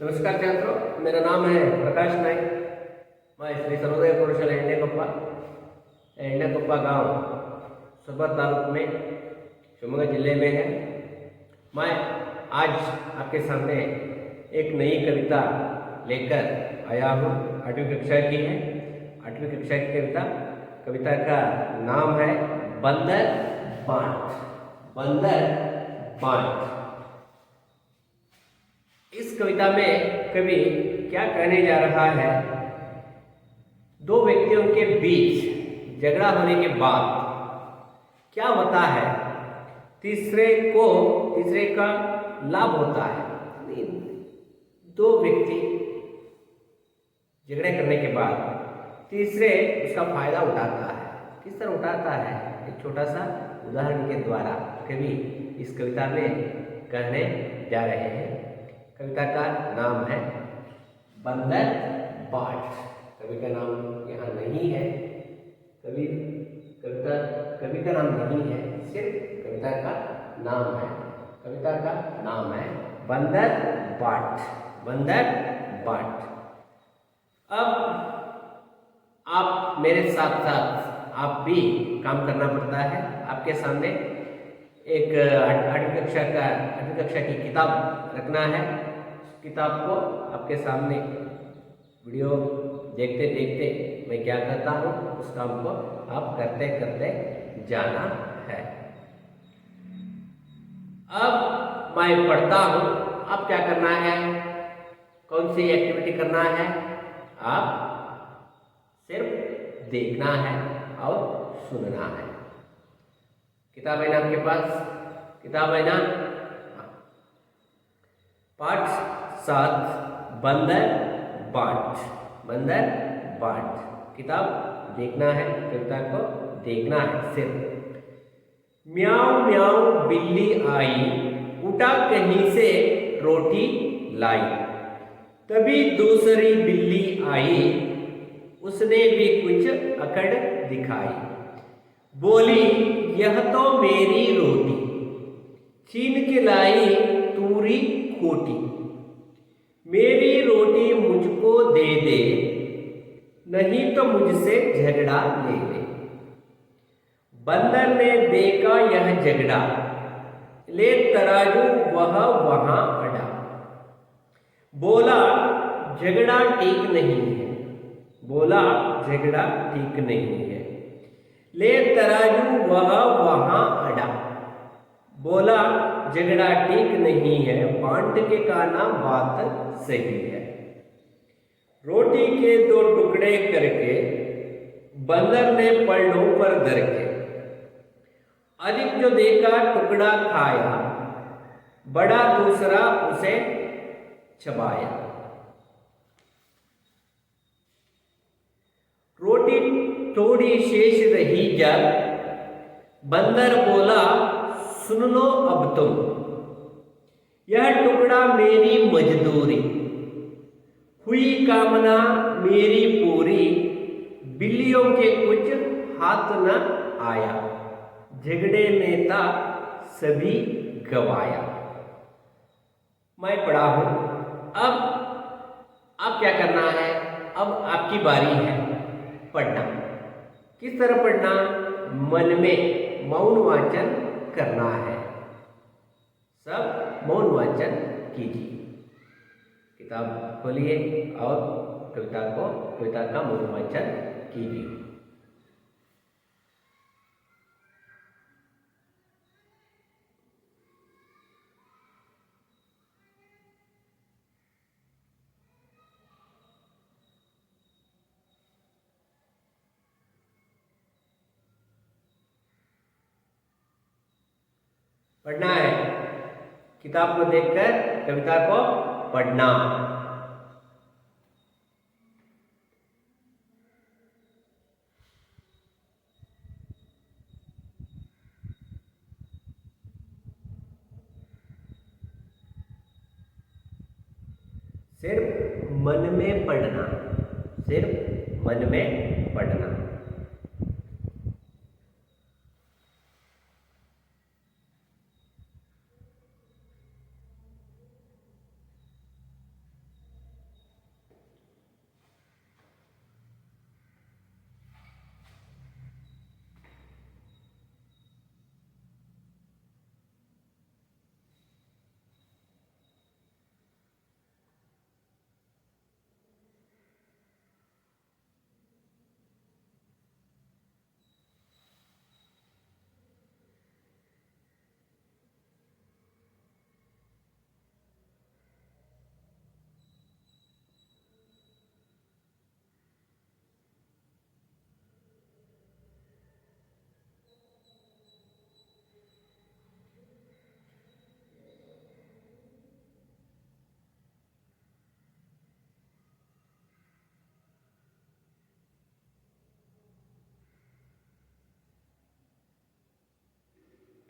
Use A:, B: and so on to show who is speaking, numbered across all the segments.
A: नमस्कार छात्रों, मेरा नाम है प्रकाश नाईक। मैं श्री सर्वोदय प्रौढशाला एंडेकोप्पा गांव सोरबत तालुक में शिवमोगा जिले में है। मैं आज आपके सामने एक नई कविता लेकर आया हूँ। 8वीं कक्षा की है। 8वीं कक्षा की कविता का नाम है बंदर बांट। बंदर बांट। इस कविता में कवि क्या कहने जा रहा है? दो व्यक्तियों के बीच झगड़ा होने के बाद क्या होता है? तीसरे का लाभ होता है। दो व्यक्ति झगड़े करने के बाद तीसरे उसका फायदा उठाता है। किस तरह उठाता है? एक छोटा सा उदाहरण के द्वारा कवि इस कविता में कहने जा रहे हैं। कविता का नाम है बंदर बांट। कवि का नाम यहाँ नहीं है। कवि का नाम नहीं है, सिर्फ कविता का नाम है। कविता का नाम है बंदर बांट। बंदर बांट। अब आप मेरे साथ साथ आप भी काम करना पड़ता है। आपके सामने एक 8वीं कक्षा की किताब रखना है। किताब को आपके सामने वीडियो देखते देखते मैं क्या करता हूँ उस काम को आप करते करते जाना है। अब मैं पढ़ता हूँ, आप क्या करना है? कौन सी एक्टिविटी करना है? आप सिर्फ देखना है और सुनना है। किताब है ना आपके पास? किताब है ना? पाठ 7 बंदर बांट। बंदर बांट। किताब देखना है, कविता को देखना है सिर्फ। म्याऊं म्याऊं बिल्ली आई, उठा कहीं से रोटी लाई। तभी दूसरी बिल्ली आई, उसने भी कुछ अकड़ दिखाई। बोली यह तो मेरी रोटी, छीन के लाई तूरी खोटी। मेरी रोटी मुझको दे दे, नहीं तो मुझसे झगड़ा ले ले। बंदर ने देखा यह झगड़ा, ले तराजू वह वहां अड़ा। बोला झगड़ा ठीक नहीं है। बोला झगड़ा ठीक नहीं है। ले तराजू वह वहां अड़ा। बोला झगड़ा ठीक नहीं है, बांट के कहना बात सही है। रोटी के 2 टुकड़े करके बंदर ने पलड़ों पर धर के, अधिक जो देखा टुकड़ा खाया, बड़ा दूसरा उसे चबाया। रोटी थोड़ी शेष रही जब, बंदर बोला सुन लो अब तुम, यह टुकड़ा मेरी मजदूरी, हुई कामना मेरी पूरी। बिल्लियों के कुछ हाथ न आया, झगड़े में था सभी गवाया। मैं पढ़ा हूं। अब आप क्या करना है? अब आपकी बारी है पढ़ना। किस तरह पढ़ना? मन में मौन वाचन करना है। सब मौन वाचन कीजिए। किताब खोलिए और कविता का मौन वाचन कीजिए। पढ़ना है। किताब को देखकर कविता को पढ़ना। सिर्फ मन में पढ़ना। सिर्फ मन में पढ़ना।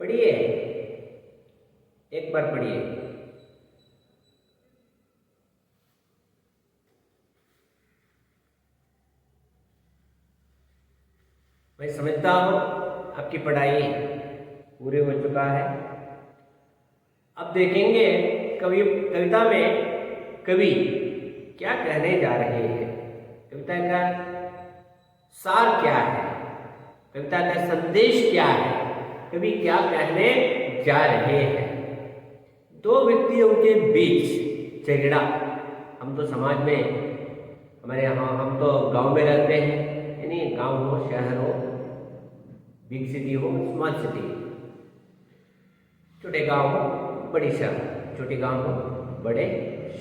A: पढ़िए, एक बार पढ़िए। मैं समझता हूँ आपकी पढ़ाई पूरी हो चुका है। अब देखेंगे कविता में कवि क्या कहने जा रहे हैं, कविता का सार क्या है, कविता का संदेश क्या है, कवि क्या कहने जा रहे हैं। दो व्यक्तियों के बीच झगड़ा, हम तो समाज में, हमारे यहाँ हम तो गांव में रहते हैं, यानी गांव हो, शहर हो, बिग सिटी हो, स्मॉल सिटी, छोटे गांव हो, बड़ी शहर, छोटे गांव हो, बड़े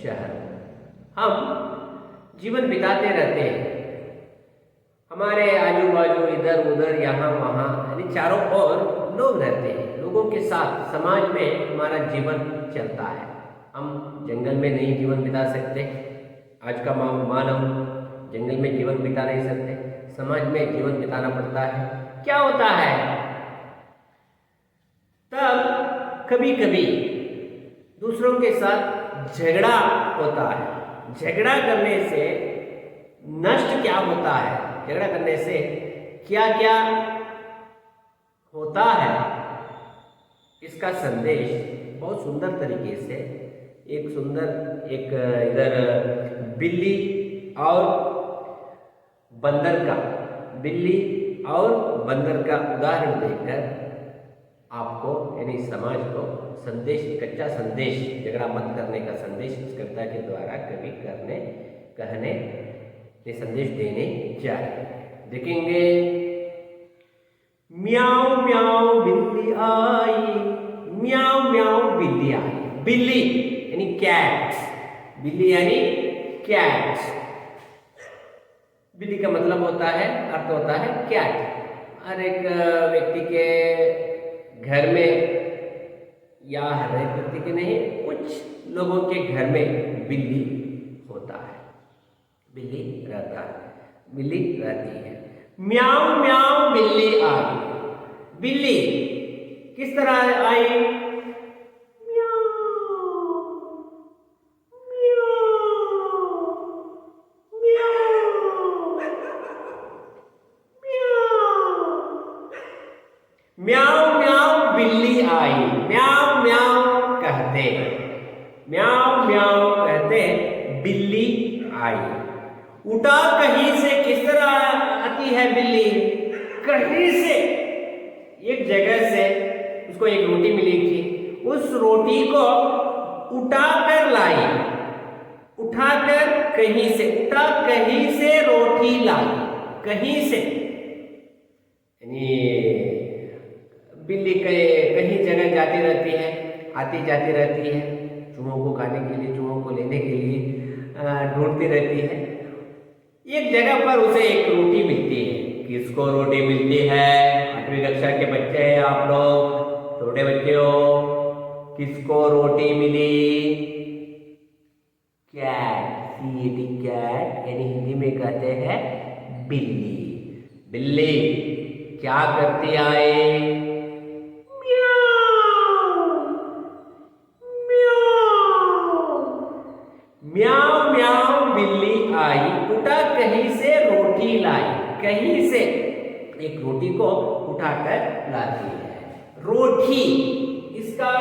A: शहर। हम जीवन बिताते रहते हैं, हमारे आजू बाजू इधर उधर यहाँ वहाँ यानी चारों ओर लोग रहते हैं, लोगों के साथ समाज में हमारा जीवन चलता है। हम जंगल में नहीं जीवन बिता सकते, आज का मानव जंगल में जीवन बिता नहीं सकते, समाज में जीवन बिताना पड़ता है। क्या होता है तब कभी कभी दूसरों के साथ झगड़ा होता है। झगड़ा करने से नष्ट क्या होता है, झगड़ा करने से क्या क्या होता है, इसका संदेश बहुत सुंदर तरीके से एक इधर बिल्ली और बंदर का, बिल्ली और बंदर का उदाहरण देकर आपको यानी समाज को संदेश, कच्चा संदेश, झगड़ा मत करने का संदेश इस कविता के द्वारा कवि कहने ये संदेश देने जा रहे हैं। देखेंगे, म्याऊ म्याऊ बिल्ली आई, म्याऊ म्याऊ बिल्ली आई। बिल्ली यानी कैट, बिल्ली यानी कैट, बिल्ली का मतलब होता है, अर्थ होता है कैट। हर एक व्यक्ति के घर में, या हर एक व्यक्ति के नहीं, कुछ लोगों के घर में बिल्ली होता है, बिल्ली रहता है, बिल्ली रहती है। म्याऊ म्याऊ बिल्ली आई, बिल्ली किस तरह आई, म्याऊ म्याऊ बिल्ली आई, म्याऊ म्याऊ कहते, म्याऊ म्याऊ कहते बिल्ली आई। उठा कहीं से, किस तरह आती है बिल्ली, कहीं से, एक जगह से उसको एक रोटी मिली थी, उस रोटी को उठा कर लाई, उठाकर कहीं से, उठा कहीं से रोटी लाई, कहीं से, यानी बिल्ली कहीं जगह जाती रहती है, आती जाती रहती है, चूहों को खाने के लिए, चूहों को लेने के लिए ढूंढती रहती है। एक जगह पर उसे एक रोटी मिलती है। किसको रोटी मिलती है, 8वीं कक्षा के बच्चे हैं आप लोग, छोटे बच्चे हो, किसको रोटी मिली, कैट, CAT, कैट, यानी हिंदी में कहते हैं बिल्ली। बिल्ली क्या करती आए, म्याऊ म्याऊ बिल्ली आई, उठा कहीं से रोटी लाई, कहीं से एक रोटी को उठाकर लाती है। रोटी, इसका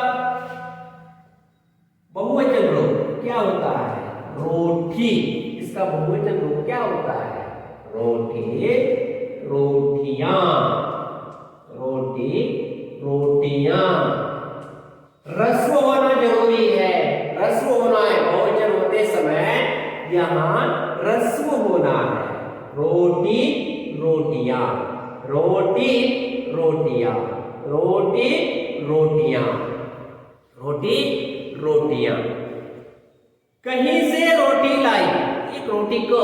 A: बहुवचन रूप क्या होता है, रोटी, इसका बहुवचन रूप क्या होता है, रोटी, रोटियां, रोटी, रोटियां। रस्व होना जरूरी है, रस्व होना है, बहुवचन होते समय यहाँ रस्व होना है। रोटी रोटियां, रोटी रोटियां, रोटी रोटियां, रोटी रोटियां। कहीं से रोटी लाई, एक रोटी को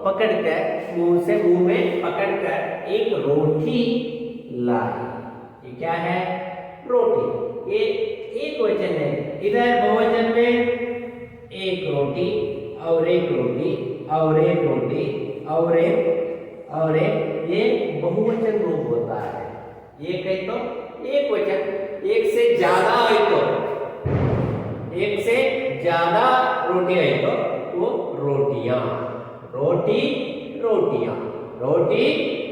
A: पकड़कर मुंह में पकड़कर एक रोटी लाई, ये क्या है, रोटी। ये एक वचन है, इधर बहुवचन में एक रोटी और एक रोटी और एक रोटी और एक, ये बहुवचन रूप होता है। ये कहे तो एक वचन, एक से ज्यादा है तो, एक से ज्यादा रोटियां है तो वो रोटियां, रोटी रोटियां, रोटी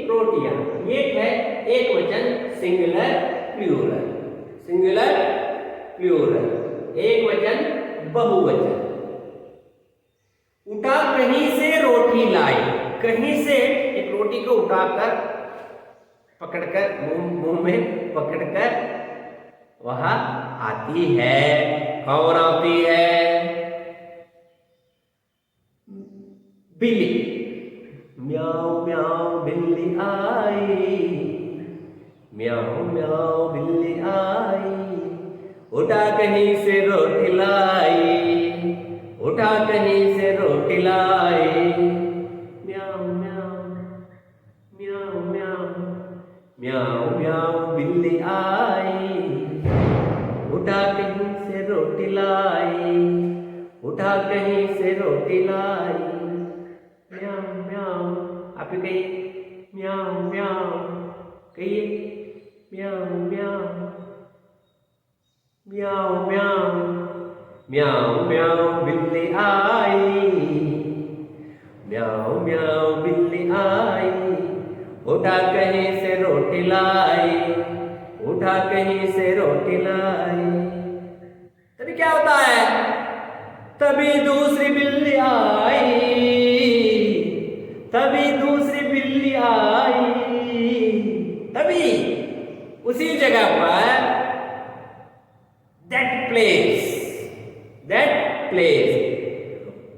A: रोटियां। एक है एक वचन सिंगुलर प्लूरल, सिंगुलर प्लूरल, एक वचन बहुवचन। उठा कहीं से रोटी लाई, कहीं से एक रोटी को उठाकर पकड़कर मुंह में पकड़कर वह आती है। कौन आती है? बिल्ली। म्याऊ म्याऊ बिल्ली आई, म्याऊ म्याऊ बिल्ली आई, उठा कहीं से रोटी लाई, उठा कहीं से रोटी लाई। म्याऊ म्याऊ म्याऊ म्याऊ म्याऊ म्याऊ बिल्ली आई, उठा कहीं से रोटी लाई, उठा कहीं से रोटी लाई। म्याऊ म्याऊ, आप भी कहिए म्याऊ म्याऊ, कहिए म्याऊ म्याऊ म्याऊ म्याऊ म्याऊ म्याऊ बिल्ली आई, म्याऊ म्याऊ बिल्ली आई, उठा कहीं से रोटी लाई, उठा कहीं से रोटी लाई। तभी क्या होता है? तभी दूसरी बिल्ली आई, तभी दूसरी बिल्ली आई, तभी उसी जगह पर दैट प्लेस, दैट प्लेस,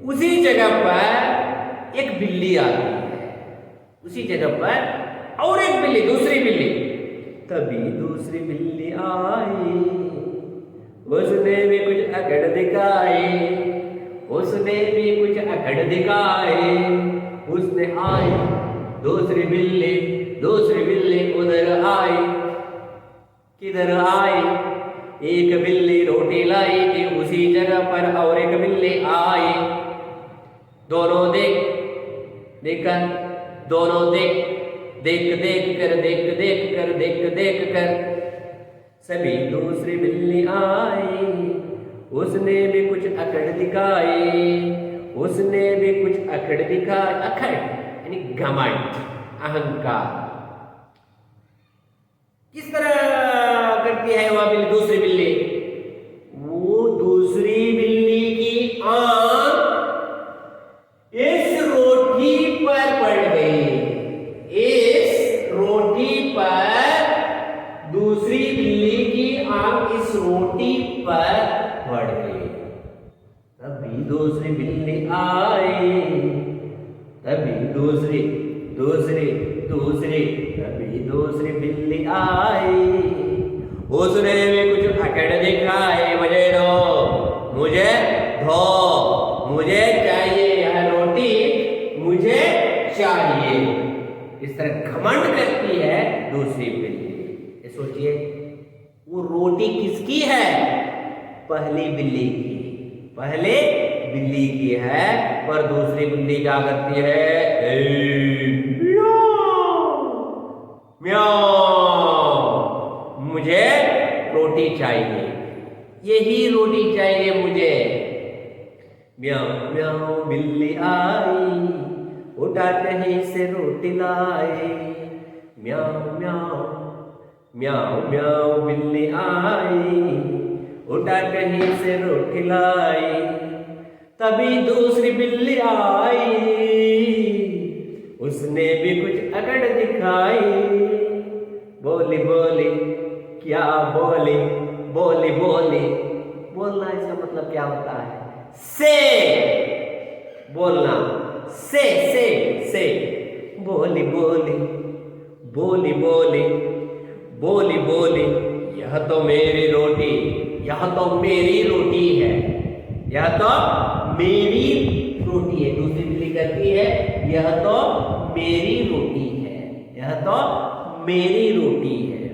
A: उसी जगह पर एक बिल्ली आती है, उसी जगह पर और एक बिल्ली, दूसरी बिल्ली। तभी दूसरी बिल्ली आई, उसने भी कुछ अकड़ दिखाए, उसने भी कुछ अकड़ दिखाए। उसने आई दूसरी बिल्ली, दूसरी बिल्ली उधर आई, किधर आई? एक बिल्ली रोटी लाई थी उसी जगह पर और एक बिल्ली आई। दोनों देखकर, दोनों देख कर, देख कर सभी दूसरी बिल्ली आई, उसने भी कुछ अकड़ दिखाई, उसने भी कुछ अकड़ दिखाई। अकड़ यानी घमंड, अहंकार। किस तरह करती है वह बिल्ली, दूसरी बिल्ली? वो दूसरी बिल्ली की आंख इस रोटी पर पड़ गई, इस रोटी पर दूसरी बिल्ली की आंख इस रोटी पर पड़ गई। तभी दूसरी बिल्ली आई, तभी दूसरी तभी दूसरी बिल्ली आई, उसने भी कुछ अकड़ दिखाए। मुझे दो, मुझे दो, मुझे चाहिए यह रोटी, मुझे चाहिए। इस तरह घमंड करती है दूसरी बिल्ली। ये सोचिए, वो रोटी किसकी है? पहली बिल्ली की, पहले बिल्ली की है, पर दूसरी बिल्ली क्या करती है? म्याऊ, मुझे रोटी चाहिए, यही रोटी चाहिए मुझे। म्याऊ म्याऊ बिल्ली आई, उठा कहीं से रोटी लाई। म्याऊ म्याऊ म्याऊ म्याऊ बिल्ली आई, उठा कहीं से रोटी लाई। तभी दूसरी बिल्ली आई, उसने भी कुछ अकड़ दिखाई। बोली बोली, क्या बोली? बोली बोली, बोलना इसका मतलब क्या होता है? से बोलना, से बोली बोली, बोली बोली, बोली बोली, यह तो मेरी रोटी, यह तो मेरी रोटी है, यह तो मेरी रोटी है। दूसरी बिल्ली कहती है यह तो मेरी रोटी है, यह तो मेरी रोटी है।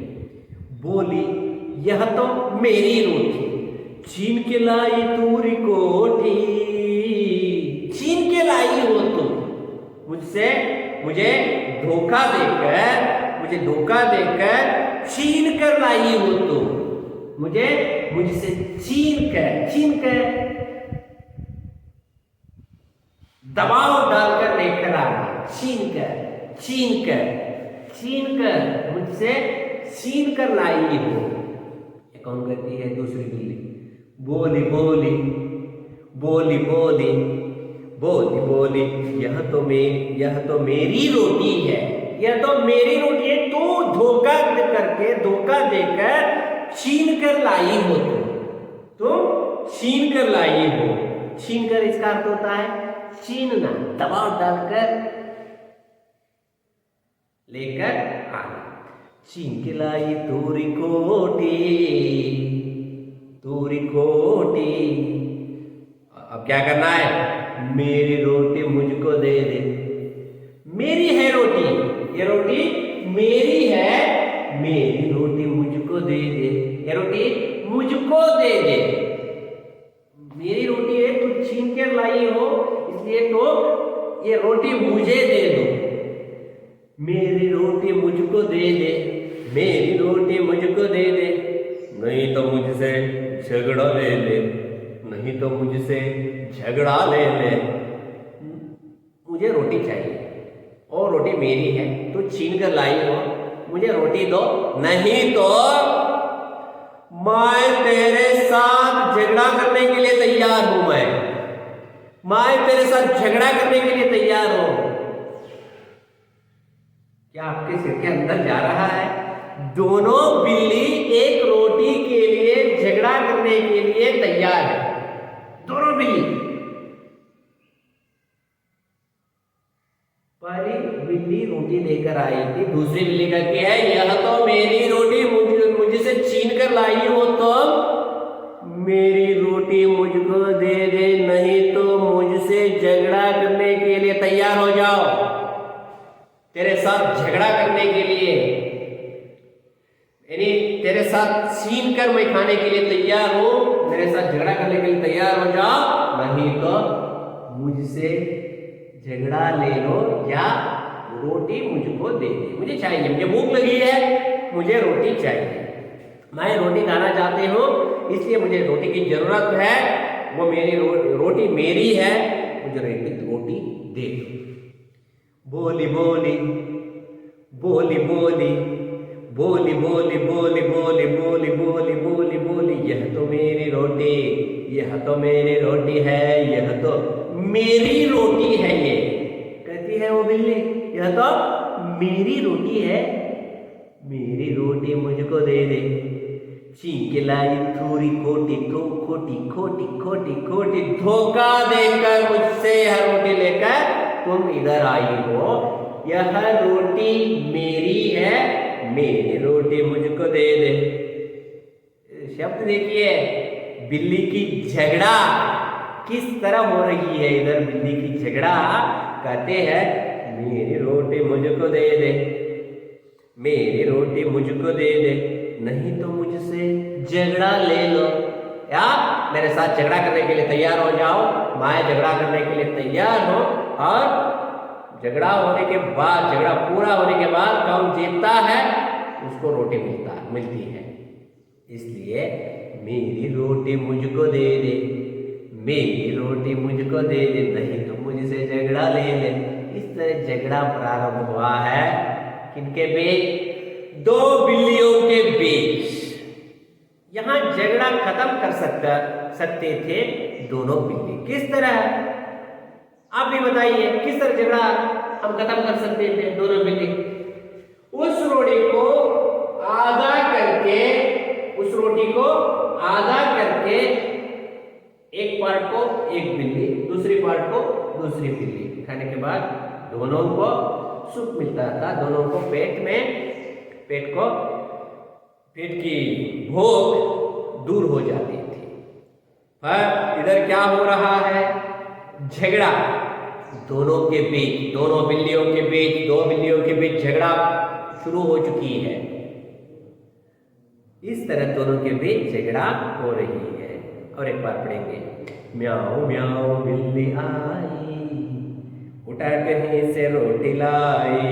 A: बोली यह तो मेरी रोटी, छीन के लाई तूरी कोठी, छीन के लाई हो तुम मुझसे, मुझे धोखा देकर, छीन कर लाई हो तुम, मुझे मुझसे छीन कर दबाव डालकर लेकर आना, छीन कर मुझसे छीन कर लाई हो। ये कौन कहती है? दूसरी बिल्ली। बोली बोली बोली बोली बोली बोली, यह तो मेरी रोटी है, यह तो मेरी रोटी है, तू धोखा देकर छीन कर लाई हो, तुम छीन कर लाई हो। छीन कर इसका अर्थ होता है छीनना, दबाव डालकर लेकर आना। छीन के लाई तोरी कोटी। अब क्या करना है? मेरी रोटी मुझको दे दे। मेरी है रोटी, ये रोटी मेरी है, मेरी रोटी मुझको दे दे। ये रोटी मुझको दे दे। मेरी रोटी है, तू छीन के लाई हो, इसलिए तो ये रोटी मुझे दे दो। मेरी रोटी मुझको दे दे, मेरी रोटी मुझको दे दे, नहीं तो मुझसे झगड़ा ले ले, नहीं तो मुझसे झगड़ा ले ले। मुझे रोटी चाहिए और रोटी मेरी है, तू छीन कर लाई हो, मुझे रोटी दो, नहीं तो मैं तेरे साथ झगड़ा करने के लिए तैयार हूं। मैं तेरे साथ झगड़ा करने के लिए तैयार हूं। क्या आपके सिर के अंदर जा रहा है? दोनों बिल्ली एक रोटी के लिए झगड़ा करने के लिए तैयार है। दोनों बिल्ली। पहली बिल्ली रोटी लेकर आई थी, दूसरी बिल्ली कहती है यह तो मेरी रोटी मुझसे छीन कर लाई हो, तो मेरी रोटी मुझको दे दे, नहीं तो मुझसे झगड़ा करने के लिए तैयार हो जाओ। तेरे साथ झगड़ा करने के लिए, यानी तेरे साथ छीन कर मैं खाने के लिए तैयार हूं, मेरे साथ झगड़ा करने के लिए तैयार हो जाओ, नहीं तो मुझसे झगड़ा ले लो या रोटी मुझको दे दे। मुझे चाहिए, मुझे भूख लगी है, मुझे रोटी चाहिए, मैं रोटी खाना चाहती हूँ, इसलिए मुझे रोटी की जरूरत है, वो मेरी रोटी मेरी है, मुझे रोटी दे दो। बोली बोली बोली बोली बोली बोली बोली बोली बोली बोली बोली बोली, यह तो मेरी रोटी, यह तो मेरी रोटी है, यह तो मेरी रोटी है। ये कहती है वो बिल्ली, यह तो मेरी रोटी है, मेरी रोटी मुझको दे दे। छीन के लाई थोड़ी खोटी खोटी, धोखा देकर मुझसे यह रोटी लेकर तुम इधर आई हो। यह रोटी मेरी है, मेरी रोटी मुझको दे दे। शब्द देखिए, बिल्ली की झगड़ा किस तरह हो रही है। इधर बिल्ली की झगड़ा कहते हैं मेरी रोटी मुझको दे दे, मेरी रोटी मुझको दे दे, नहीं तो मुझसे झगड़ा ले लो, या मेरे साथ झगड़ा करने के लिए तैयार हो जाओ। मैं झगड़ा करने के लिए तैयार हूं, और झगड़ा होने के बाद, झगड़ा पूरा होने के बाद कौन जीतता है उसको रोटी मिलती है। इसलिए मेरी रोटी मुझको दे दे, मेरी रोटी मुझको दे दे, नहीं तो मुझसे झगड़ा ले ले। इस तरह झगड़ा प्रारंभ हुआ है किनके बीच? दो बिल्लियों के बीच। यहां झगड़ा खत्म कर सकते थे दोनों बिल्ली। किस तरह? आप भी बताइए, किस तरह झगड़ा हम खत्म कर सकते थे दोनों बिल्ली? उस रोटी को आधा करके एक पार्ट को एक बिल्ली, दूसरी पार्ट को दूसरी बिल्ली खाने के बाद दोनों को सुख मिलता था, दोनों को पेट की भूख दूर हो जाती थी। पर इधर क्या हो रहा है? झगड़ा दोनों बिल्लियों के बीच, दो बिल्लियों के बीच झगड़ा शुरू हो चुकी है। इस तरह दोनों के बीच झगड़ा हो रही है। और एक बार पढ़ेंगे, म्याऊ म्याऊ बिल्ली आई, उठा कहीं से रोटी लाई।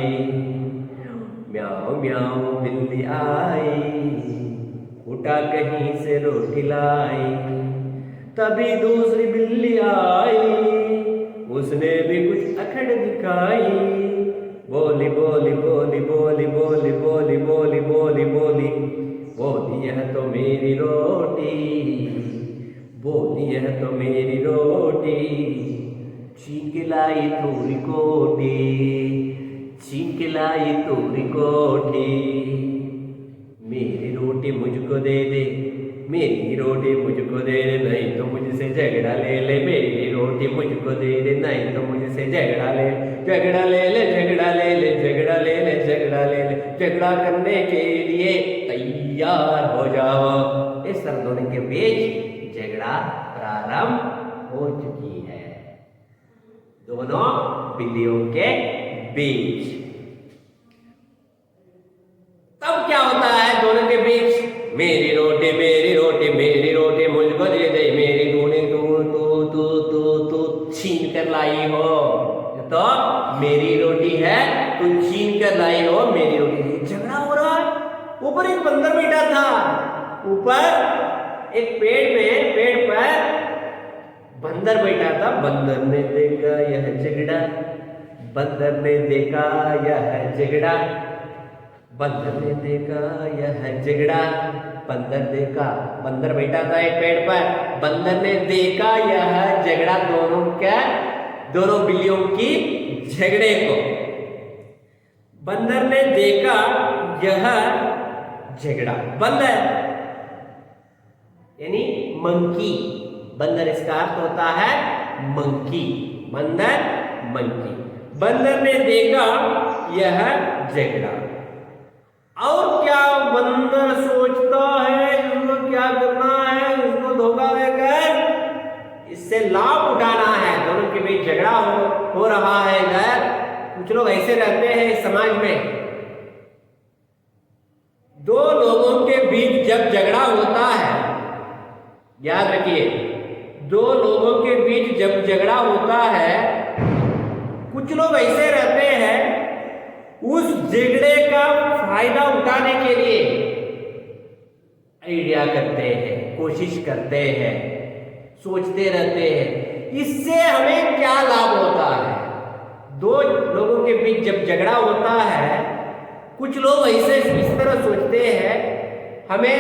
A: म्याऊ म्याऊ बिल्ली आई, टूटा कहीं से रोटी लाई, तभी दूसरी बिल्ली आई, उसने भी कुछ अकड़ दिखाई। बोली बोली बोली बोली बोली बोली बोली बोली बोली बोली यह तो मेरी रोटी, बोली यह तो मेरी रोटी, छीन के लाई तोरी कोटी, छीन के लाई तोरी कोटी। मेरी रोटी मुझको दे दे, मेरी रोटी मुझको दे दे, नहीं तो मुझसे झगड़ा ले ले। मेरी रोटी मुझको दे दे, नहीं तो मुझसे झगड़ा ले, झगड़ा ले ले, झगड़ा ले ले, झगड़ा ले ले, झगड़ा ले ले। झगड़ा करने के लिए तैयार हो जाओ। इस तरह दोनों के बीच झगड़ा प्रारंभ हो चुकी है, दोनों बिल्लियों के बीच। तब क्या होता है दोनों के बीच? मेरी रोटी मेरी रोटी मेरी रोटी मुझको दे दे, मेरी रोटी तू तू तू तू तू छीन कर लाई हो, तो मेरी रोटी है तू छीन कर लाई हो मेरी रोटी। झगड़ा हो रहा है। ऊपर एक बंदर बैठा था, ऊपर एक पेड़ पर बंदर बैठा था। बंदर ने देखा यह झगड़ा, बंदर ने देखा यह झगड़ा, बंदर ने देखा यह झगड़ा, बंदर देखा, बंदर बैठा था एक पेड़ पर, बंदर ने देखा यह झगड़ा, दोनों बिल्लियों की झगड़े को। बंदर ने देखा यह झगड़ा, बंदर यानी मंकी, बंदर इसका अर्थ होता है मंकी, बंदर मंकी। बंदर ने देखा यह झगड़ा, और क्या बंदर सोचता है इसको क्या करना है, उसको धोखा देकर इससे लाभ उठाना है। दोनों के बीच झगड़ा हो रहा है। इधर कुछ लोग ऐसे रहते हैं समाज में, दो लोगों के बीच जब झगड़ा होता है, याद रखिए, दो लोगों के बीच जब झगड़ा होता है, कुछ लोग ऐसे रहते हैं उस झगड़े का फायदा उठाने के लिए आइडिया करते हैं, कोशिश करते हैं, सोचते रहते हैं इससे हमें क्या लाभ होता है। दो लोगों के बीच जब झगड़ा होता है, कुछ लोग ऐसे इस तरह सोचते हैं हमें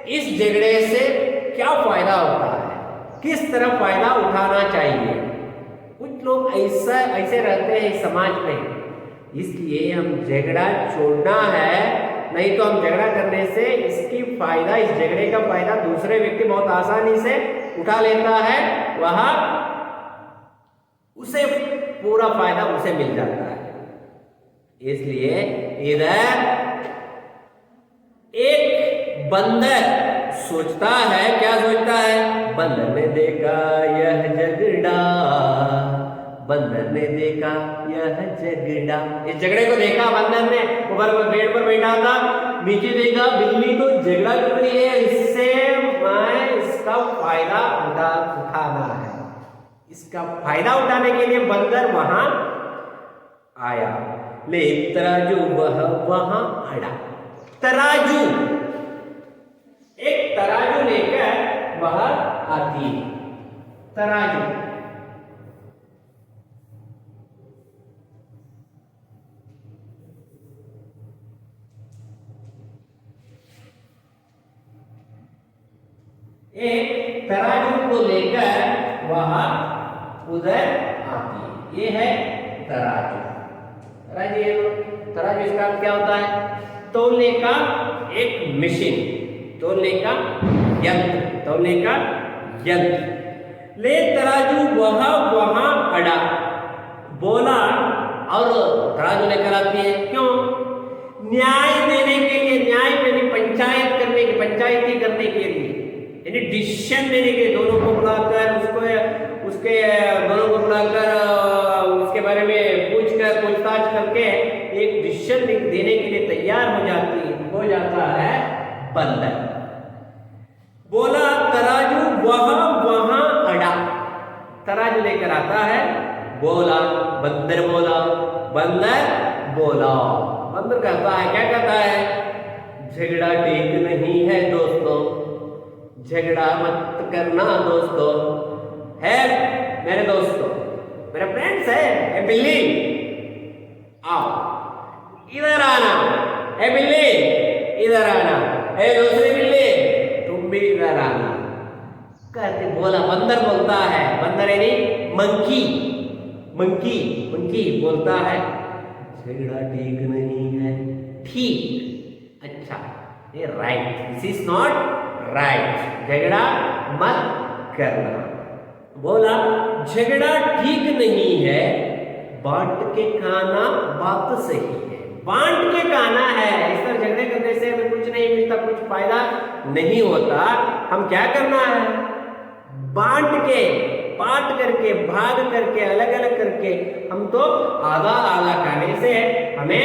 A: इस झगड़े से क्या फायदा होता है, किस तरह फायदा उठाना चाहिए। कुछ लोग ऐसे रहते हैं इस समाज में, इसलिए हम झगड़ा छोड़ना है। नहीं तो हम झगड़ा करने से इसकी फायदा, इस झगड़े का फायदा दूसरे व्यक्ति बहुत आसानी से उठा लेता है, वह उसे पूरा फायदा उसे मिल जाता है। इसलिए इधर एक बंदर सोचता है, क्या सोचता है? बंदर ने देखा यह झगड़ा, बंदर ने देखा यह झगड़ा। इस झगड़े को देखा बंदर ने, ऊपर पेड़ पर बैठा था, नीचे देखा बिल्ली तो झगड़ा कर रही है, इससे मैं इसका फायदा उठाना है। इसका फायदा उठाने के लिए बंदर वहां आया, ले तराजू वह वहां अड़ा। तराजू, एक तराजू लेकर वह आती है। तराजू एक तराजू को लेकर वह उधर आती है। ये है तराजू। तराजू इसका क्या होता है? तौलने का एक मशीन, तौलने का यंत्र, तौलने का यंत्र। ले तराजू वहां अड़ा, बोला, और तराजू लेकर आती है क्यों? न्याय देने के लिए, न्याय यानी पंचायत करने की, पंचायती करने के लिए, यानी डिसीजन देने के, दोनों को बुलाकर उसके दोनों को बुलाकर उसके बारे में पूछताछ करके एक डिसीजन देने के लिए तैयार हो जाता है बंदर। बोला तराजू वहां अड़ा, तराजू लेकर आता है, बोला, बंदर बोला, बंदर बोला। बंदर कहता है, क्या कहता है? झगड़ा ठीक नहीं है दोस्तों, झगड़ा मत करना दोस्तों। है मेरे दोस्तों, मेरे फ्रेंड्स है। ए बिल्ली आओ, इधर आना। ए बिल्ली इधर आना। ए दूसरी बिल्ली तुम भी इधर आना। कहते बोला, बंदर बोलता है, बंदर यानी मंकी, मंकी मंकी बोलता है झगड़ा ठीक नहीं है। ठीक, अच्छा, ये right, this is not right, झगड़ा मत करना। बोला झगड़ा ठीक नहीं है, बांट के खाना बात सही है। बांट के खाना है, इस तरह झगड़े करने से हमें कुछ नहीं मिलता, कुछ फायदा नहीं होता। हम क्या करना है, बांट के, बांट करके, भाग करके, अलग अलग करके, हम तो आधा आधा खाने से हमें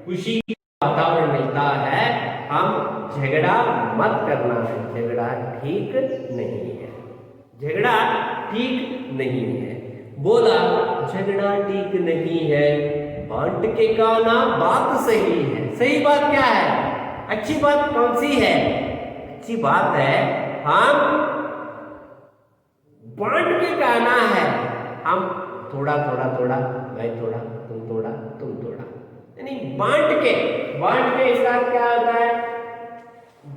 A: खुशी का वातावरण मिलता है। हम झगड़ा मत करना है, झगड़ा ठीक नहीं है, झगड़ा ठीक नहीं है। बोला झगड़ा ठीक नहीं है, बांट के खाना बात सही है। सही बात क्या है, अच्छी बात कौन सी है? अच्छी बात है हम बांट के खाना है। हम थोड़ा थोड़ा थोड़ा, मैं थोड़ा, तुम थोड़ा, तुम थोड़ा, यानी बांट के। बांट के इसका क्या होता है,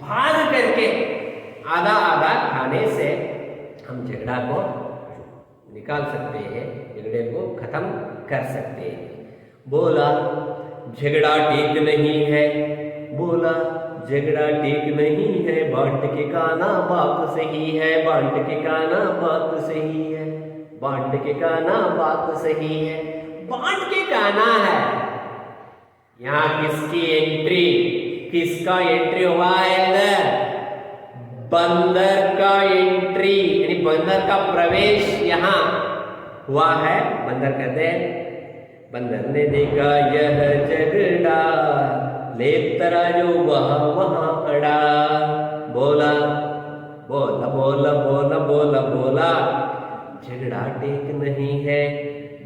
A: भाग करके, आधा आधा खाने से हम झगड़ा को निकाल सकते हैं, झगड़े को खत्म कर सकते हैं। बोला झगड़ा ठीक नहीं है, बोला झगड़ा ठीक नहीं है, बांट के खाना बात सही है, बांट के खाना बात सही है, बांट के खाना बात सही है। बांट के खाना है, यहाँ किसकी एंट्री, किसका एंट्री हुआ है अंदर? बंदर का एंट्री, यानी बंदर का प्रवेश यहाँ हुआ है। बंदर कहते हैं, बंदर ने देखा यह झगड़ा, ले तराजू वहां वहां अड़ा। बोला बोला बोला बोला बोला बोला झगड़ा ठीक नहीं है,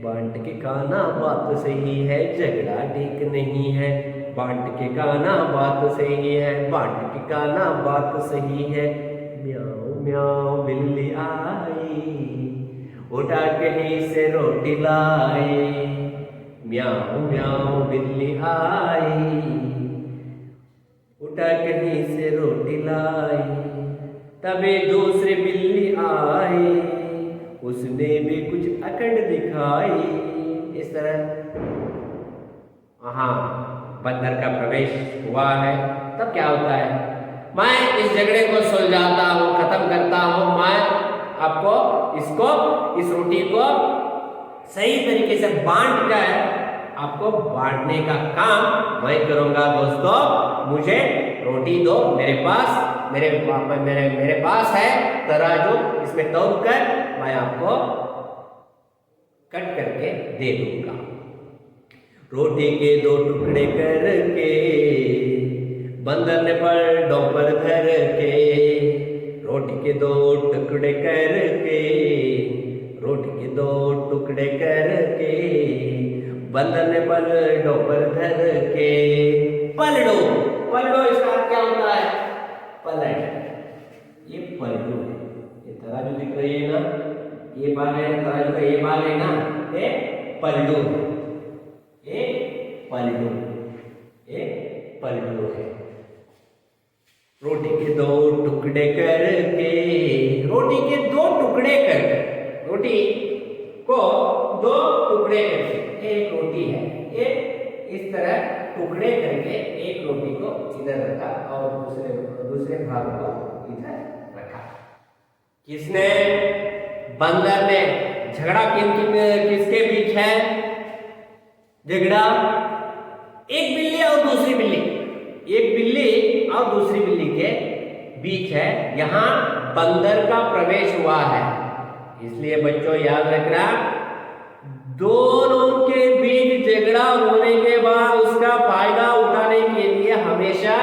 A: बांट के खाना बात सही है, झगड़ा ठीक नहीं है, बांट के खाना बात सही है, बांट के खाना बात सही है। म्याऊं म्याऊं बिल्ली आई, उठा कहीं से रोटी लाई। म्याऊं म्याऊं बिल्ली आई, उठा कहीं से रोटी लाई। तभी दूसरी बिल्ली आई, उसने भी कुछ अकड़ दिखाई। इस तरह हाँ, बंदर का प्रवेश हुआ है। तब क्या होता है, मैं इस झगड़े को सुलझाता हूँ, खत्म करता हूँ। मैं आपको इसको, इस रोटी को सही तरीके से बांट कर, आपको बांटने का काम मैं करूंगा। दोस्तों मुझे रोटी दो, मेरे पास मेरे पास है तराजू, इसमें तौल कर मैं आपको कट करके दे दूंगा। रोटी के दो टुकड़े करके बंदर ने पलड़ों पर धर के, रोटी के दो टुकड़े करके, रोटी के दो टुकड़े करके बंदर ने पलड़ों पर धर के। पलड़ो, पलड़ो इसका क्या होता है, पलट। ये पलटू है, ये तराजू दिख रही है ना, ये भाग है तराजू का, ये भाग है ना, ये पलटू है, ये पलटू, ये पलटू है। रोटी के दो टुकड़े करके, रोटी के दो टुकड़े करके, रोटी को दो टुकड़े करके, एक रोटी है, एक इस तरह टुकड़े करके एक रोटी को इधर रखा और दूसरे भाग को इधर रखा। किसने? बंदर ने। झगड़ा किसके बीच है? झगड़ा एक बिल्ली और दूसरी बिल्ली, एक बिल्ली और दूसरी बिल्ली के बीच है। यहाँ बंदर का प्रवेश हुआ है, इसलिए बच्चों याद रखना, दोनों के बीच झगड़ा होने के बाद उसका फायदा उठाने के लिए हमेशा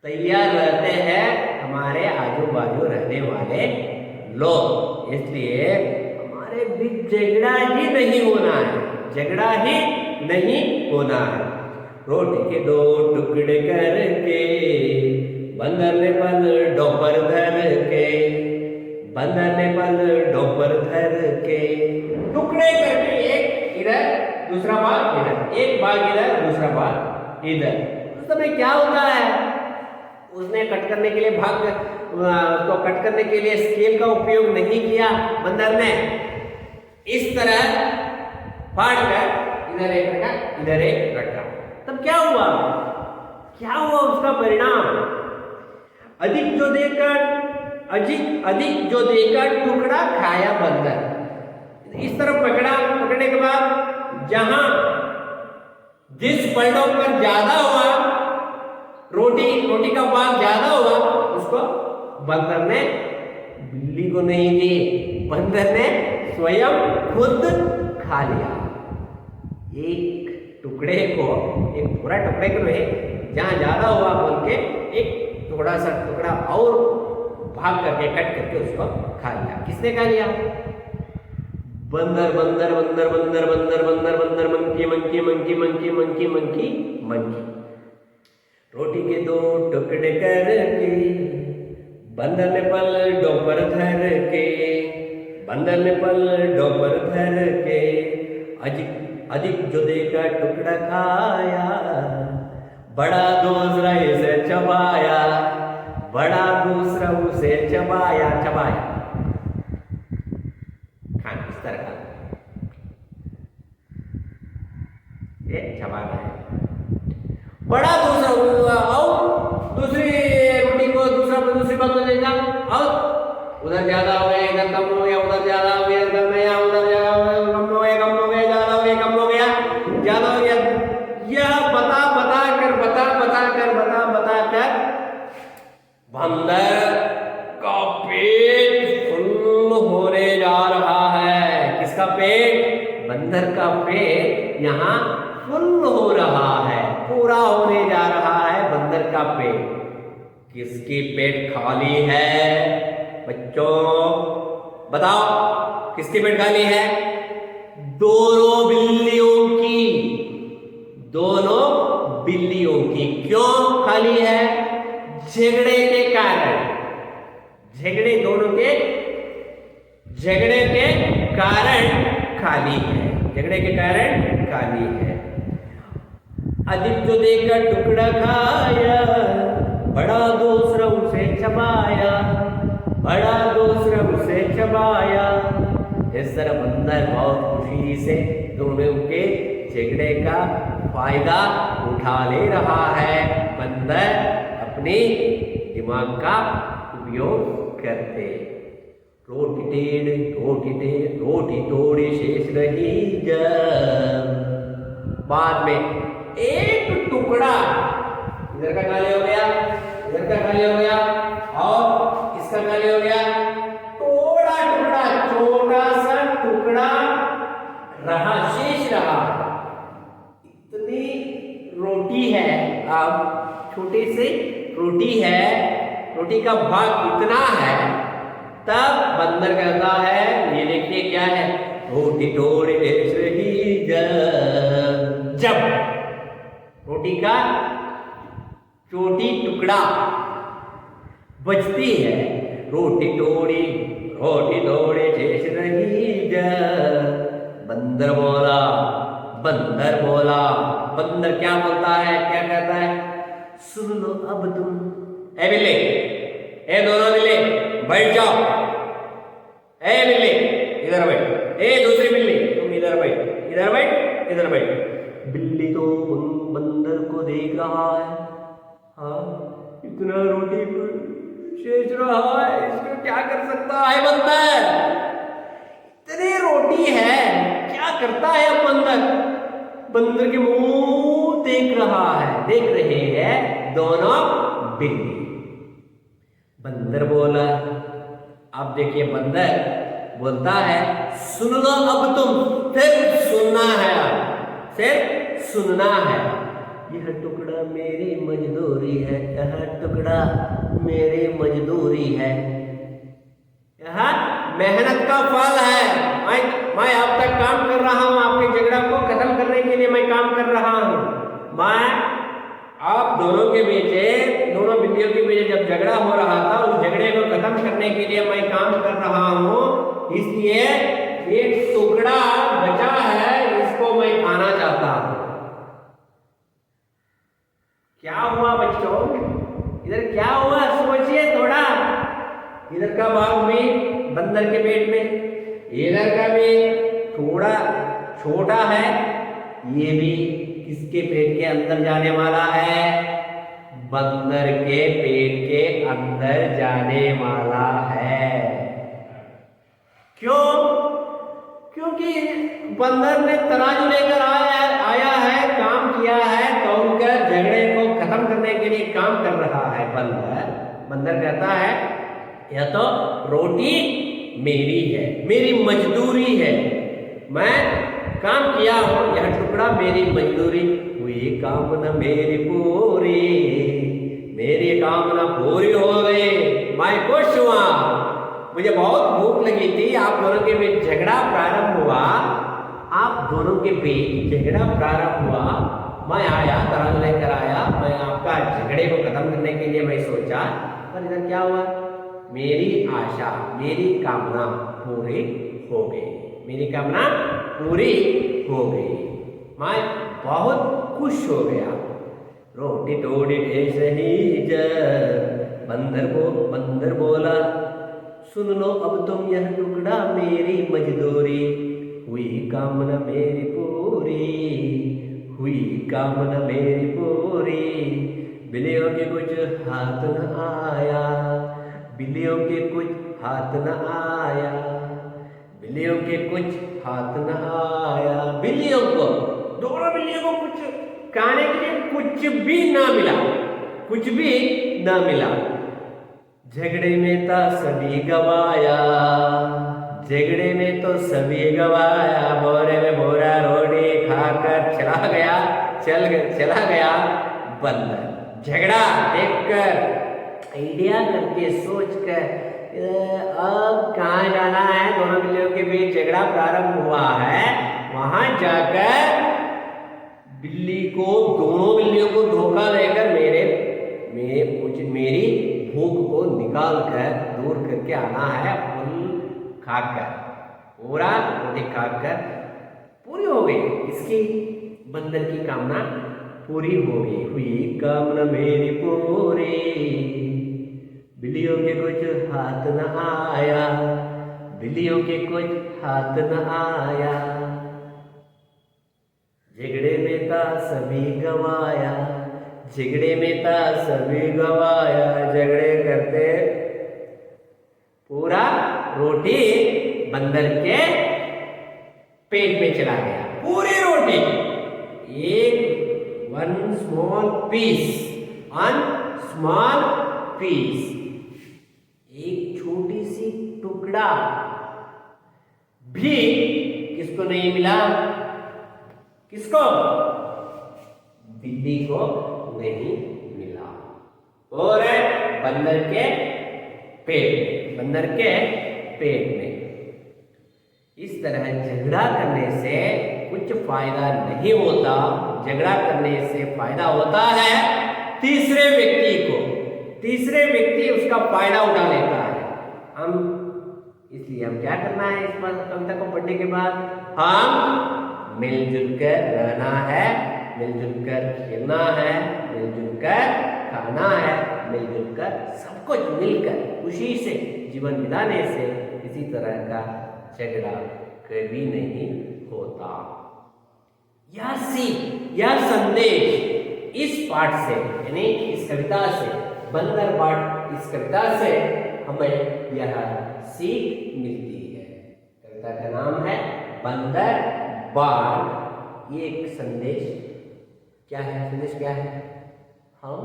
A: तैयार रहते हैं हमारे आजू बाजू रहने वाले लोग। इसलिए हमारे बीच झगड़ा ही नहीं होना है, झगड़ा ही नहीं होना है। रोटी के दो टुकड़े करके बंदर ने पल डोपर धर के, बंदर ने पल डोपर धर के, टुकड़े करके एक इधर दूसरा भाग इधर, एक भाग इधर दूसरा भाग इधर। उस समय क्या होता है, उसने कट करने के लिए तो कट करने के लिए स्केल का उपयोग नहीं किया बंदर ने, इस तरह फाड़ कर इधर एक रखा इधर एक रखा। तब क्या हुआ, क्या हुआ उसका परिणाम, अधिक जो देकर टुकड़ा खाया बंदर। इस तरफ पकड़ा, पकड़ने के बाद जहां जिस पलटों पर ज्यादा हुआ, रोटी का भाग ज्यादा हुआ, उसको बंदर ने बिल्ली को नहीं दी, बंदर ने स्वयं खुद खा लिया। एक टुकड़े को, एक पूरा टुकड़े को नहीं, जहां ज्यादा हुआ बोल के एक थोड़ा सा टुकड़ा और भाग करके कट करके उसको खा लिया। किसने खा लिया, बंदर बंदर बंदर बंदर बंदर बंदर बंदर monkey monkey monkey monkey monkey monkey monkey. रोटी के दो टुकड़े करके बंदर ने पल डोपर धर के, बंदर ने पल डोपर धर के, अधिक जो देकर टुकड़ा खाया, बड़ा दूसरा इसे चबाया, बड़ा दूसरा उसे चबाया चबाया। खान किस तरह का ये चबाना है, बड़ा दूसरा और दूसरी रोटी को दूसरी बात हो जाएगा, और उधर ज्यादा हो गया, इधर कम हो गया, उधर ज्यादा हो गया, इधर नया, उधर ज्यादा हो गया, कम हो गया, कम हो गया, ज्यादा हो गया, कम हो गया, ज्यादा हो गया। यह बता कर बंदर का पेट फुल होने जा रहा है। किसका पेट, बंदर का पेट यहाँ फुल हो रहा है, पूरा होने जा रहा है बंदर का पेट। किसकी पेट खाली है बच्चों, बताओ किसकी पेट खाली है, दोनों बिल्लियों की, दोनों बिल्लियों की। क्यों खाली है, झगड़े के कारण, झगड़े दोनों के झगड़े के कारण खाली है, झगड़े के कारण खाली है। अधिक जो देकर टुकड़ा खाया, बड़ा दूसरा उसे चबाया, बड़ा दूसरा उसे चबाया। इस तरह बंदर बहुत खुशी से दोनों के झगड़े का फायदा उठा ले रहा है। बंदर अपने दिमाग का उपयोग करते। रोटी तोड़ी शेष रही जब, बाद में एक टुकड़ा इधर का खाली हो गया, इधर का खाली हो गया, और इसका खाली हो गया, थोड़ा टुकड़ा, छोटा सा टुकड़ा रहा, शेष रहा। इतनी रोटी है, अब छोटी सी रोटी है, रोटी का भाग इतना है, तब बंदर कहता है, ये देखिए क्या है, रोटी तोड़े रही जब रोटी का छोटी टुकड़ा बचती है, रोटी तोड़े शेष रही जब। बंदर बोला, बंदर क्या बोलता है, क्या कहता है, सुन लो अब तुम, ए बिल्ली, ए दोनों बिल्ली बैठ जाओ, ए बिल्ली इधर बैठ, ए दूसरी बिल्ली तुम इधर बैठ, इधर बैठ, इधर बैठ। बिल्ली तो बंदर को देख रहा है, हाँ इतना रोटी शेष रहा है, इसको क्या कर सकता है बंदर, इतनी रोटी है, क्या करता है अब बंदर। बंदर के मुंह देख रहे हैं दोनों बिल्ली। बंदर बोला, अब देखिए बंदर बोलता है, सुन लो अब तुम, फिर सुनना है, अब सिर्फ सुनना है। यह टुकड़ा मेरी मजदूरी है, यह टुकड़ा मेरी मजदूरी है, यह मेहनत का फल है। मैं अब तक काम कर रहा हूँ, आपके झगड़ा को खत्म करने के लिए मैं काम कर रहा हूँ। मैं आप दोनों के बीच, दोनों बिल्लियों के बीच जब झगड़ा हो रहा था, उस झगड़े को खत्म करने के लिए मैं काम कर रहा हूँ, इसलिए एक टुकड़ा बचा है, इसको मैं खाना चाहता हूँ। क्या हुआ बच्चों, इधर क्या हुआ सोचिए थोड़ा। इधर का भाग में बंदर के पेट में, इधर का भी थोड़ा छोटा है, ये भी किसके पेट के अंदर जाने वाला है, बंदर के पेट के अंदर जाने वाला है। क्यों? क्योंकि बंदर ने तराजू लेकर आया है, काम किया है, तोड़कर झगड़े को खत्म करने के लिए काम कर रहा है। बंदर कहता है यह तो रोटी मेरी है, मेरी मजदूरी है, मैं काम किया हूं, यह टुकड़ा मेरी मजदूरी हुई, कामना मेरी पूरी, मेरी कामना पूरी हो गई, मैं खुश हुआ। मुझे बहुत भूख लगी थी, आप दोनों के बीच झगड़ा प्रारंभ हुआ, आप दोनों के बीच झगड़ा प्रारंभ हुआ, मैं आया, तराजू लेकर आया, मैं आपका झगड़े को खत्म करने के लिए मैं सोचा, पर इधर क्या हुआ, मेरी आशा, मेरी कामना पूरी हो गई, मेरी कामना पूरी हो गई, मैं बहुत खुश हो गया। रोटी तोड़ी सही बंदर बोला, सुन लो अब तुम यह टुकड़ा मेरी मजदूरी, हुई कामना मेरी पूरी, हुई कामना मेरी पूरी। बिल्लियों के कुछ हाथ न आया, बिल्लियों के कुछ हाथ न आया, बिल्लियों के कुछ हाथ न आया। बिल्लियों को, दोनों बिल्लियों को कुछ खाने के लिए कुछ भी ना मिला, कुछ भी ना मिला। झगड़े में तो सभी गवाया, झगड़े में तो सभी गवाया, बोरे में बोरा रोटी खाकर चला गया बंदर। झगड़ा देखकर, आइडिया करके, सोचकर, अब कहाँ जाना है, दोनों बिल्लियों के बीच झगड़ा प्रारंभ हुआ है, वहां जाकर दोनों बिल्लियों को धोखा देकर मेरी भूख को निकाल कर दूर करके आना है, फल खाकर, पूरा रोटी खाकर पूरी हो गई, इसकी बंदर की कामना पूरी हो गई, हुई कामना मेरी पूरी। बिल्लियों के कुछ हाथ न आया, बिल्लियों के कुछ हाथ न आया, झगड़े में था सभी गवाया, झगड़े में था सभी गवाया। झगड़े करते पूरा रोटी बंदर के पेट में चला गया, पूरी रोटी, वन स्मॉल पीस, एक छोटी सी टुकड़ा भी किसको नहीं मिला, किसको, बिल्ली को नहीं मिला, और बंदर के पेट में। इस तरह झगड़ा करने से कुछ फायदा नहीं होता, झगड़ा करने से फायदा होता है तीसरे व्यक्ति को, तीसरे व्यक्ति उसका फायदा उठा लेता है। इसलिए हम क्या करना है, इस कविता को पढ़ने के बाद हम मिलजुल कर रहना है, मिलजुल कर खेलना है, मिलजुल कर खाना है, मिलजुल कर सब कुछ मिलकर खुशी से जीवन बिताने से किसी तरह का झगड़ा कभी नहीं होता। यह संदेश इस पाठ से, यानी इस कविता से, बंदर पाठ, इस कविता से हमें यह सीख मिलती है। कविता का नाम है बंदर बाढ़। ये एक संदेश क्या है, संदेश क्या है, हम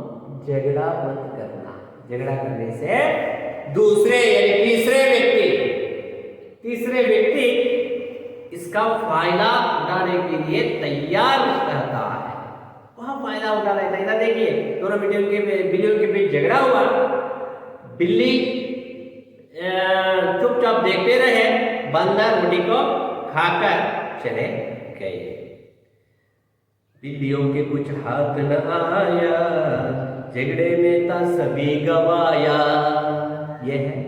A: झगड़ा मत करना, झगड़ा करने से दूसरे यानी तीसरे व्यक्ति इसका फायदा उठाने के लिए तैयार रहता है, वह फायदा उठा लेता है। देखिए दोनों बिल्लियों के बीच झगड़ा हुआ, बिल्ली चुपचाप देखते रहे, बंदर रोटी को खाकर चले गए। बिल्लियों के कुछ हाथ न आया, झगड़े में था सभी गवाया। यह है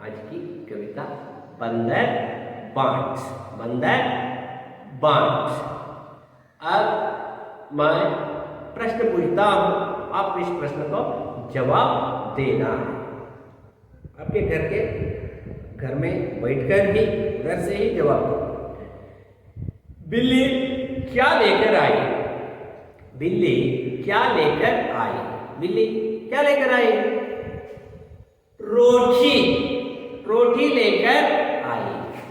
A: आज की कविता बंदर बांट। बंदर बांट। अब मैं प्रश्न पूछता हूं, आप इस प्रश्न को जवाब देना है। आपके घर में बैठकर ही उधर से ही जवाब दो। बिल्ली क्या लेकर आई? बिल्ली क्या लेकर आई? बिल्ली क्या लेकर आई? रोटी। रोटी लेकर आई।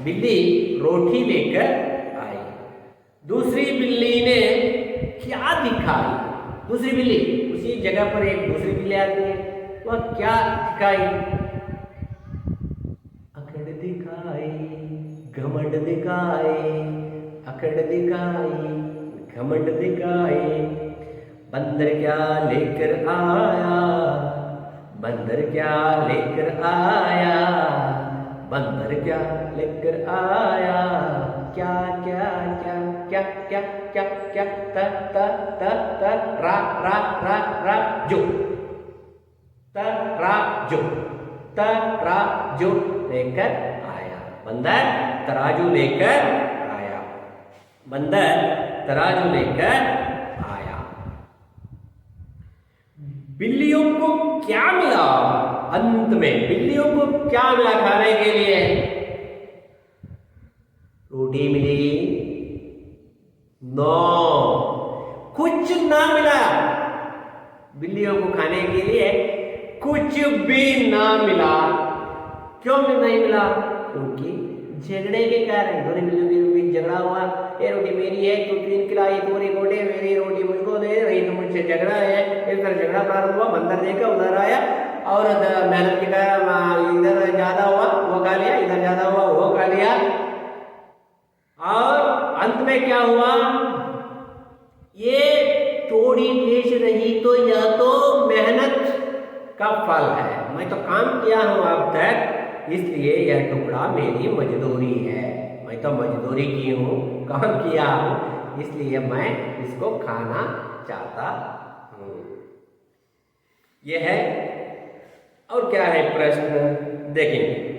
A: बिल्ली रोटी लेकर आई। दूसरी बिल्ली ने क्या दिखाई? दूसरी बिल्ली, उसी जगह पर एक दूसरी बिल्ली आती है, वह क्या दिखाई? अकड़ दिखाई, घमंड दिखाई, अकड़ दिखाई, घमंड दिखाई। बंदर क्या लेकर आया? बंदर क्या लेकर आया? बंदर क्या लेकर आया? क्या क्या क्या क्या क्या क्या क्या त त त त रा रा रा रा जो त रा जो त रा जो लेकर आया। बंदर तराजू लेकर आया। बंदर तराजू लेकर आया। बिल्लियों को क्या मिला? अंत में बिल्लियों को क्या मिला खाने के लिए? रोटी मिली? नो, कुछ ना मिला। बिल्लियों को खाने के लिए कुछ भी ना मिला। क्यों नहीं मिला? क्योंकि झगड़े के कारण दोनों बिल्लियों के बीच झगड़ा हुआ। ये रोटी मेरी है, तू तीन खिलाई, तोरी रोटी मेरी रोटी मुझको दे रही, तो मुझसे झगड़ा है। इस तरह झगड़ा प्रारंभ हुआ। बंदर देखा, उधर आया और मेहनत के कारण इधर ज्यादा हुआ वो खा लिया, इधर ज्यादा हुआ वो खा लिया। और अंत में क्या हुआ? ये थोड़ी टेस्ट रही तो यह तो मेहनत का फल है। मैं तो काम किया हूं अब तक, इसलिए यह टुकड़ा मेरी मजदूरी है। मैं तो मजदूरी की हूं, काम किया हूं, इसलिए मैं इसको खाना चाहता हूं। यह है। और क्या है प्रश्न, देखेंगे।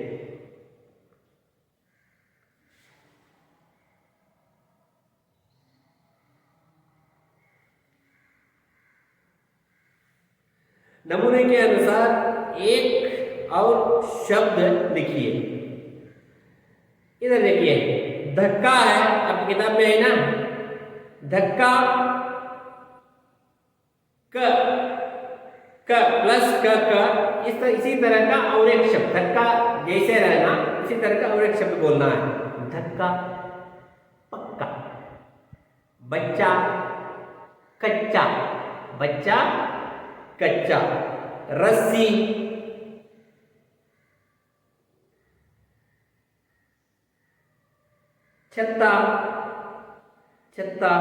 A: नमूने के अनुसार एक और शब्द लिखिए। इधर देखिए, धक्का है, आपकी किताब में है ना, धक्का क प्लस क इसी तरह का और एक शब्द, धक्का जैसे रहना इसी तरह का और एक शब्द बोलना है। धक्का पक्का, बच्चा कच्चा, बच्चा कच्चा, रस्सी, छत्ता, छत्ता।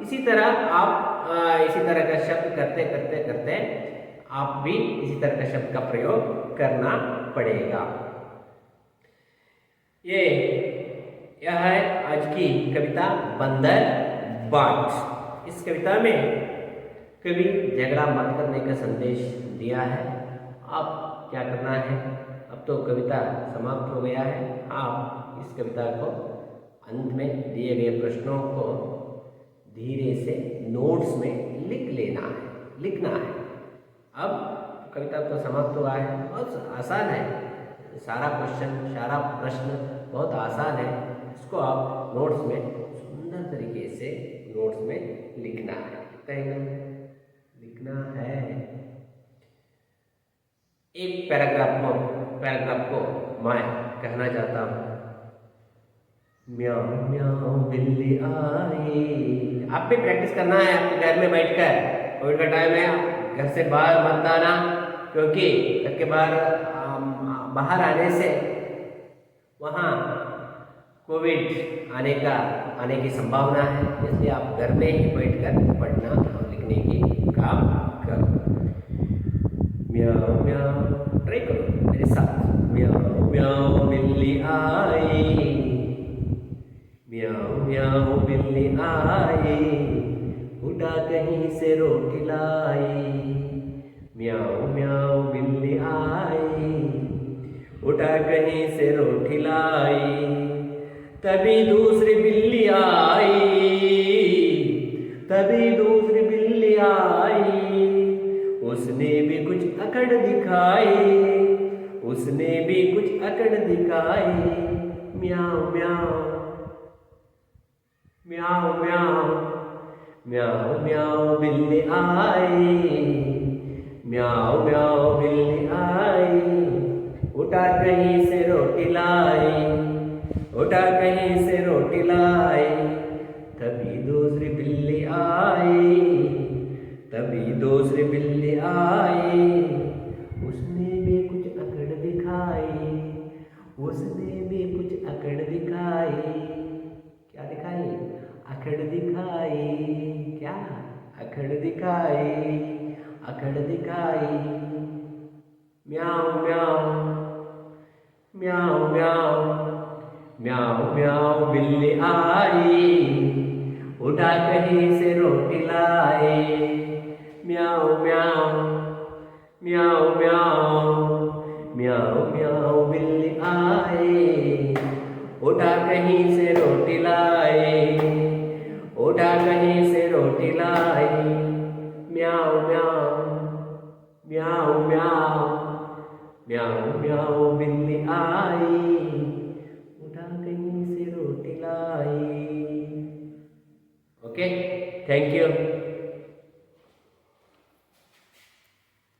A: इसी तरह आप इसी तरह का शब्द करते करते करते आप भी इसी तरह का शब्द का प्रयोग करना पड़ेगा। यह है आज की कविता बंदर बांट। इस कविता में कवि झगड़ा मत करने का संदेश दिया है। आप क्या करना है, अब तो कविता समाप्त हो गया है। आप इस कविता को अंत में दिए गए प्रश्नों को धीरे से नोट्स में लिख लेना है, लिखना है। अब कविता तो समाप्त हुआ है, बहुत आसान है। सारा क्वेश्चन, सारा प्रश्न बहुत आसान है। इसको आप नोट्स में सुंदर तरीके से नोट्स में लिखना है, लिखना है। एक पैराग्राफ को मैं कहना चाहता हूँ। म्याऊ म्याऊ बिल्ली आई। आप भी प्रैक्टिस करना है आपके घर में बैठकर। कोविड का टाइम है, घर से बाहर मत आना, क्योंकि घर के बाहर आने से वहाँ कोविड आने की संभावना है। इसलिए आप घर में ही बैठकर पढ़ना और लिखने की काम करो। म्याऊ म्याऊ, ट्राई करो मेरे साथ। म्याऊ म्याऊ बिल्ली आई, म्याऊ म्याऊ बिल्ली आई, उठा कहीं से रोटी लाई, म्याऊं म्याऊं बिल्ली आई, उठा कहीं से रोटी लाई, तभी दूसरी बिल्ली आई, तभी दूसरी बिल्ली आई, उसने भी कुछ अकड़ दिखाई, उसने भी कुछ अकड़ दिखाई, म्याऊं म्याऊं म्याऊं म्याऊं म्याऊं म्याऊं बिल्ली आई, म्याऊं म्याऊं बिल्ली आई, उठा कहीं से रोटी लाई, उठा कहीं से रोटी लाई, तभी दूसरी बिल्ली आई, तभी दूसरी बिल्ली आई, उसने भी कुछ अकड़ दिखाई, उसने भी कुछ अकड़ दिखाई, क्या दिखाई? अकड़ दिखाई, क्या? अकड़ दिखाई, अकड़ दिखाई, म्याऊं म्याऊं म्याऊं म्याऊं म्याऊं म्याऊं बिल्ली आई, उठा कहीं से रोटी लाई, म्याऊं म्याऊं म्याऊं म्याऊं म्याऊं म्याऊं बिल्ली आई, उठा कहीं से रोटी लाई, उठा कहीं से रोटी लाई, म्याऊं म्याऊं म्याऊं म्याऊं म्याऊं म्याऊं बिल्ली आई, उठा कहीं से रोटी लाई। Okay, thank you.